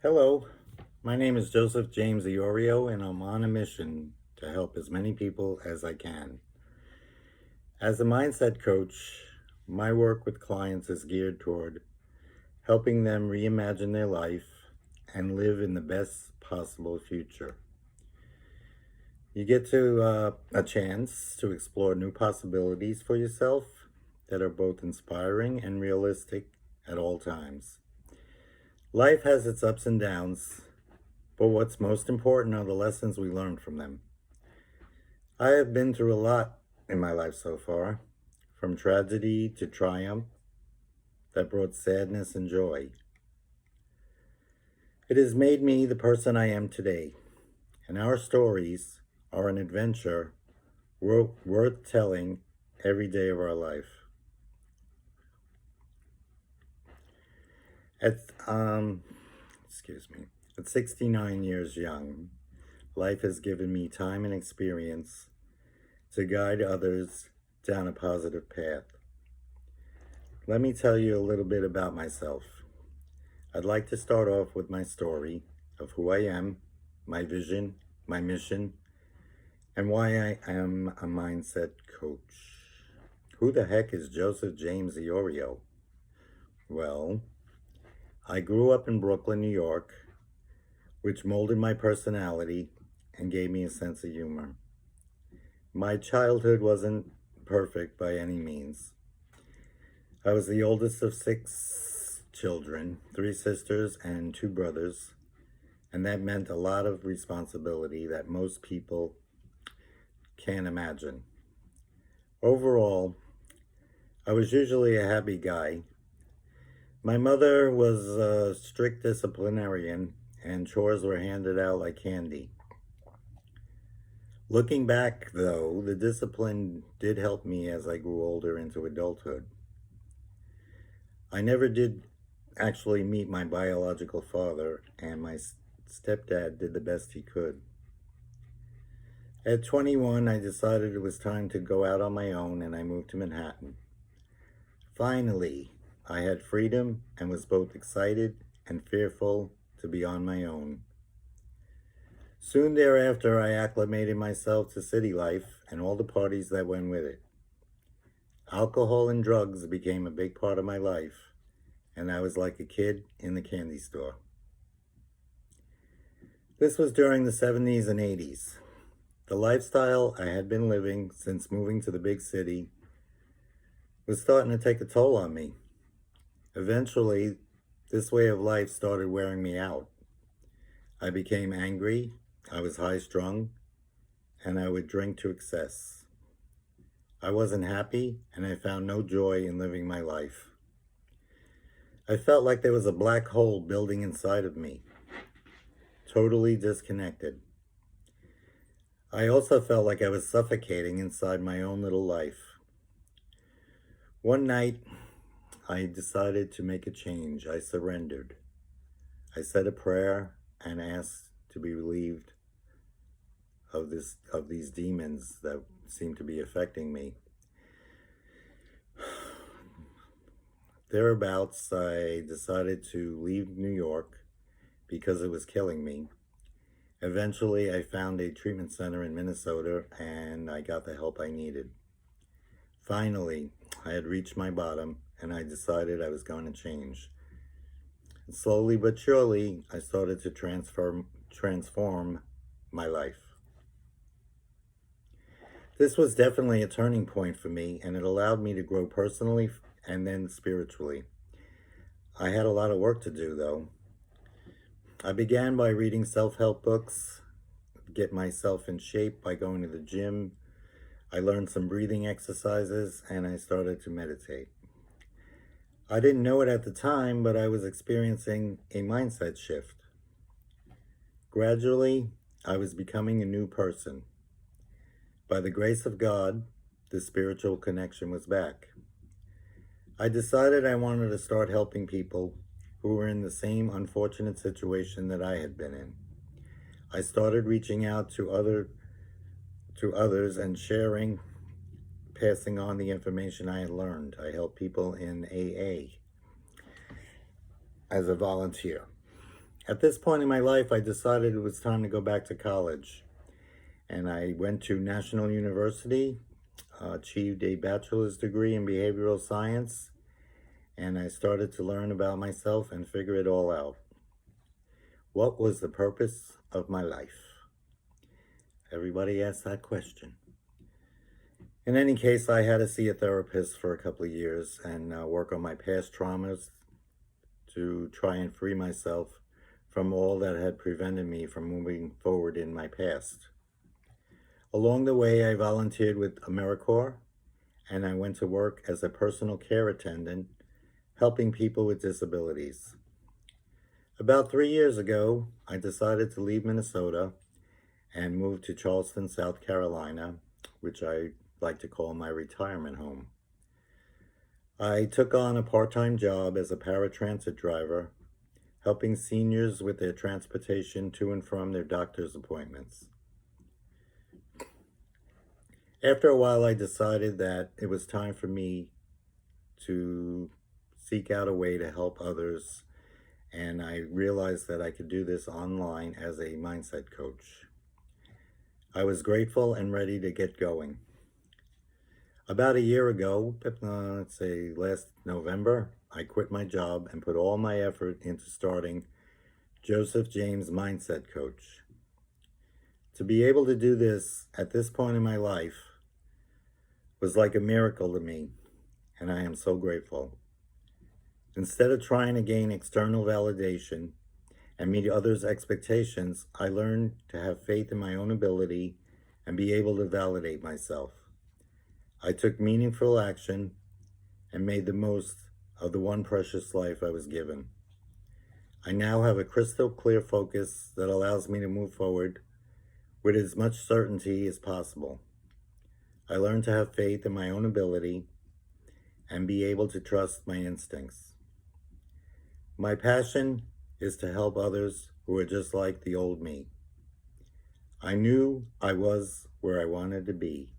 Hello, my name is Joseph James Iorio, and I'm on a mission to help as many people as I can. As a mindset coach, my work with clients is geared toward helping them reimagine their life and live in the best possible future. You get a chance to explore new possibilities for yourself that are both inspiring and realistic at all times. Life has its ups and downs, but what's most important are the lessons we learn from them. I have been through a lot in my life so far, from tragedy to triumph that brought sadness and joy. It has made me the person I am today, and our stories are an adventure worth telling every day of our life. At excuse me, at 69 years young, life has given me time and experience to guide others down a positive path. Let me tell you a little bit about myself. I'd like to start off with my story of who I am, my vision, my mission, and why I am a mindset coach. Who the heck is Joseph James Iorio? Well, I grew up in Brooklyn, New York, which molded my personality and gave me a sense of humor. My childhood wasn't perfect by any means. I was the oldest of six children, three sisters and two brothers, and that meant a lot of responsibility that most people can't imagine. Overall, I was usually a happy guy. My mother was a strict disciplinarian, and chores were handed out like candy. Looking back, though, the discipline did help me as I grew older into adulthood. I never did actually meet my biological father, and my stepdad did the best he could. At 21, I decided it was time to go out on my own, and I moved to Manhattan. Finally, I had freedom and was both excited and fearful to be on my own. Soon thereafter, I acclimated myself to city life and all the parties that went with it. Alcohol and drugs became a big part of my life, and I was like a kid in the candy store. This was during the 70s and 80s. The lifestyle I had been living since moving to the big city was starting to take a toll on me. Eventually, this way of life started wearing me out. I became angry, I was high strung, and I would drink to excess. I wasn't happy, and I found no joy in living my life. I felt like there was a black hole building inside of me, totally disconnected. I also felt like I was suffocating inside my own little life. One night, I decided to make a change. I surrendered. I said a prayer and asked to be relieved of these demons that seemed to be affecting me. Thereabouts, I decided to leave New York because it was killing me. Eventually, I found a treatment center in Minnesota and I got the help I needed. Finally, I had reached my bottom and I decided I was going to change. And slowly but surely, I started to transform my life. This was definitely a turning point for me, and it allowed me to grow personally and then spiritually. I had a lot of work to do, though. I began by reading self-help books, get myself in shape by going to the gym. I learned some breathing exercises, and I started to meditate. I didn't know it at the time, but I was experiencing a mindset shift. Gradually, I was becoming a new person. By the grace of God, the spiritual connection was back. I decided I wanted to start helping people who were in the same unfortunate situation that I had been in. I started reaching out to others and passing on the information I had learned. I help people in AA as a volunteer. At this point in my life, I decided it was time to go back to college. And I went to National University, achieved a bachelor's degree in behavioral science, and I started to learn about myself and figure it all out. What was the purpose of my life? Everybody asks that question. In any case, I had to see a therapist for a couple of years and work on my past traumas to try and free myself from all that had prevented me from moving forward in my past. Along the way, I volunteered with AmeriCorps, and I went to work as a personal care attendant, helping people with disabilities. About 3 years ago, I decided to leave Minnesota and move to Charleston, South Carolina, which I like to call my retirement home. I took on a part-time job as a paratransit driver, helping seniors with their transportation to and from their doctor's appointments. After a while, I decided that it was time for me to seek out a way to help others, and I realized that I could do this online as a mindset coach. I was grateful and ready to get going. About a year ago, let's say last November, I quit my job and put all my effort into starting Joseph James Mindset Coach. To be able to do this at this point in my life was like a miracle to me, and I am so grateful. Instead of trying to gain external validation and meet others' expectations, I learned to have faith in my own ability and be able to validate myself. I took meaningful action and made the most of the one precious life I was given. I now have a crystal clear focus that allows me to move forward with as much certainty as possible. I learned to have faith in my own ability and be able to trust my instincts. My passion is to help others who are just like the old me. I knew I was where I wanted to be.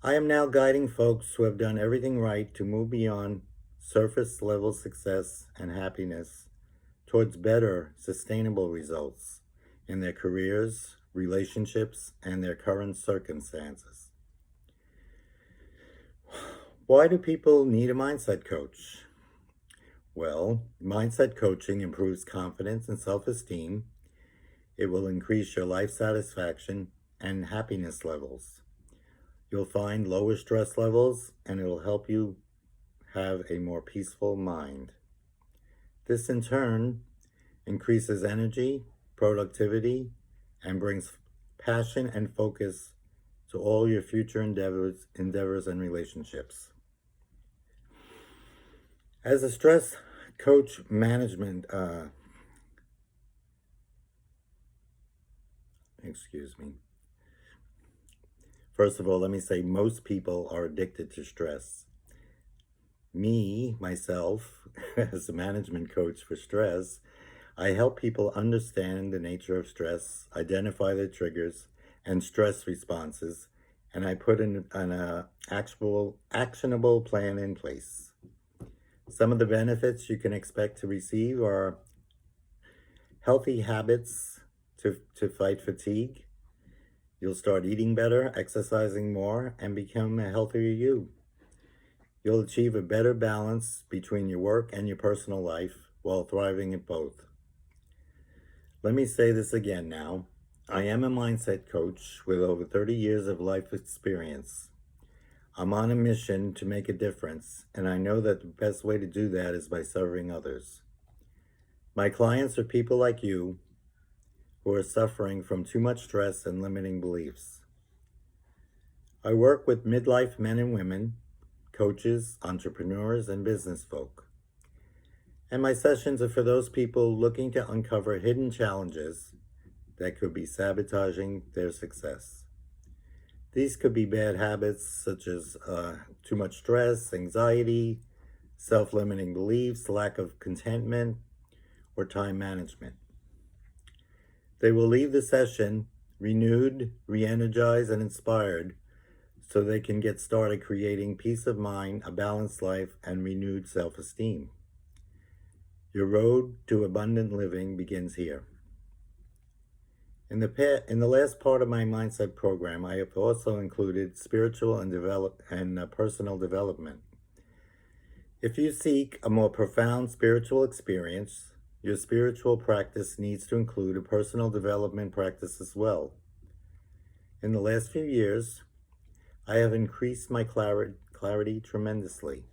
I am now guiding folks who have done everything right to move beyond surface level success and happiness towards better, sustainable results in their careers, relationships, and their current circumstances. Why do people need a mindset coach? Well, mindset coaching improves confidence and self-esteem. It will increase your life satisfaction and happiness levels. You'll find lower stress levels, and it will help you have a more peaceful mind. This in turn increases energy, productivity, and brings passion and focus to all your future endeavors and relationships. As a stress coach management, First of all, let me say most people are addicted to stress. Myself, as a management coach for stress, I help people understand the nature of stress, identify the triggers and stress responses, and I put an actionable plan in place. Some of the benefits you can expect to receive are healthy habits to fight fatigue. You'll start eating better, exercising more, and become a healthier you. You'll achieve a better balance between your work and your personal life while thriving at both. Let me say this again now. I am a mindset coach with over 30 years of life experience. I'm on a mission to make a difference, and I know that the best way to do that is by serving others. My clients are people like you who are suffering from too much stress and limiting beliefs. I work with midlife men and women, coaches, entrepreneurs, and business folk. And my sessions are for those people looking to uncover hidden challenges that could be sabotaging their success. These could be bad habits such as too much stress, anxiety, self-limiting beliefs, lack of contentment, or time management. They will leave the session renewed, re-energized, and inspired so they can get started creating peace of mind, a balanced life, and renewed self-esteem. Your road to abundant living begins here. In the last part of my mindset program, I have also included spiritual and personal development. If you seek a more profound spiritual experience, your spiritual practice needs to include a personal development practice as well. In the last few years, I have increased my clarity tremendously.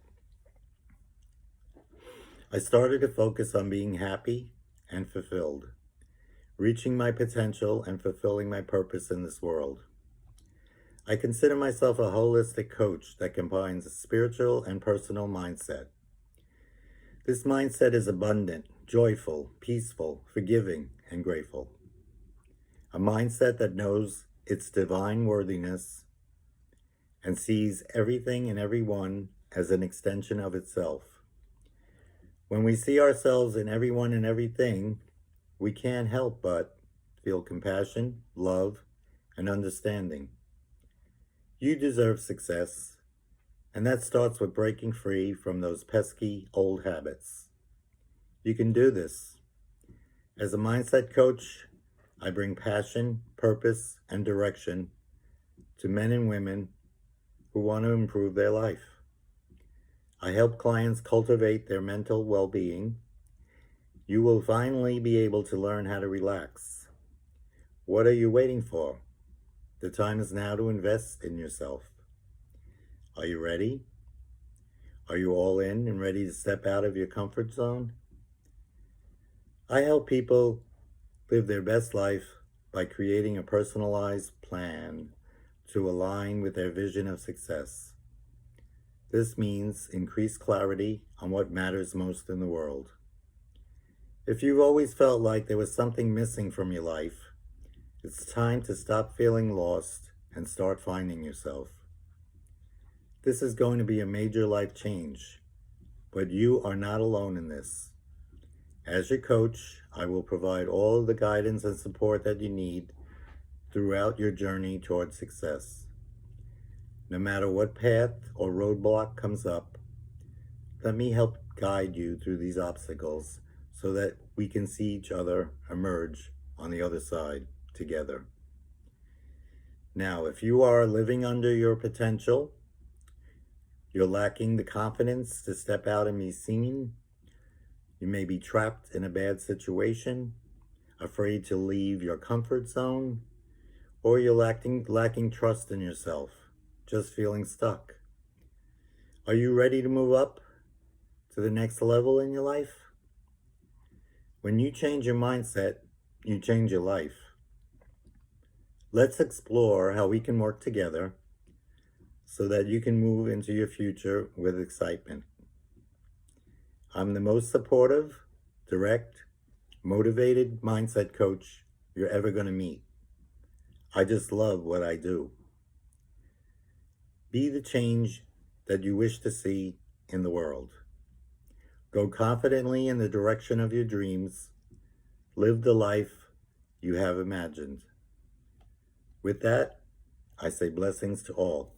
I started to focus on being happy and fulfilled, reaching my potential and fulfilling my purpose in this world. I consider myself a holistic coach that combines a spiritual and personal mindset. This mindset is abundant, joyful, peaceful, forgiving, and grateful. A mindset that knows its divine worthiness and sees everything and everyone as an extension of itself. When we see ourselves in everyone and everything, we can't help but feel compassion, love, and understanding. You deserve success, and that starts with breaking free from those pesky old habits. You can do this. As a mindset coach, I bring passion, purpose, and direction to men and women who want to improve their life. I help clients cultivate their mental well-being. You will finally be able to learn how to relax. What are you waiting for? The time is now to invest in yourself. Are you ready? Are you all in and ready to step out of your comfort zone? I help people live their best life by creating a personalized plan to align with their vision of success. This means increased clarity on what matters most in the world. If you've always felt like there was something missing from your life, it's time to stop feeling lost and start finding yourself. This is going to be a major life change, but you are not alone in this. As your coach, I will provide all of the guidance and support that you need throughout your journey toward success. No matter what path or roadblock comes up, let me help guide you through these obstacles so that we can see each other emerge on the other side together. Now, if you are living under your potential, you're lacking the confidence to step out and be seen, you may be trapped in a bad situation, afraid to leave your comfort zone, or you're lacking trust in yourself, just feeling stuck. Are you ready to move up to the next level in your life? When you change your mindset, you change your life. Let's explore how we can work together so that you can move into your future with excitement. I'm the most supportive, direct, motivated mindset coach you're ever going to meet. I just love what I do. Be the change that you wish to see in the world. Go confidently in the direction of your dreams. Live the life you have imagined. With that, I say blessings to all.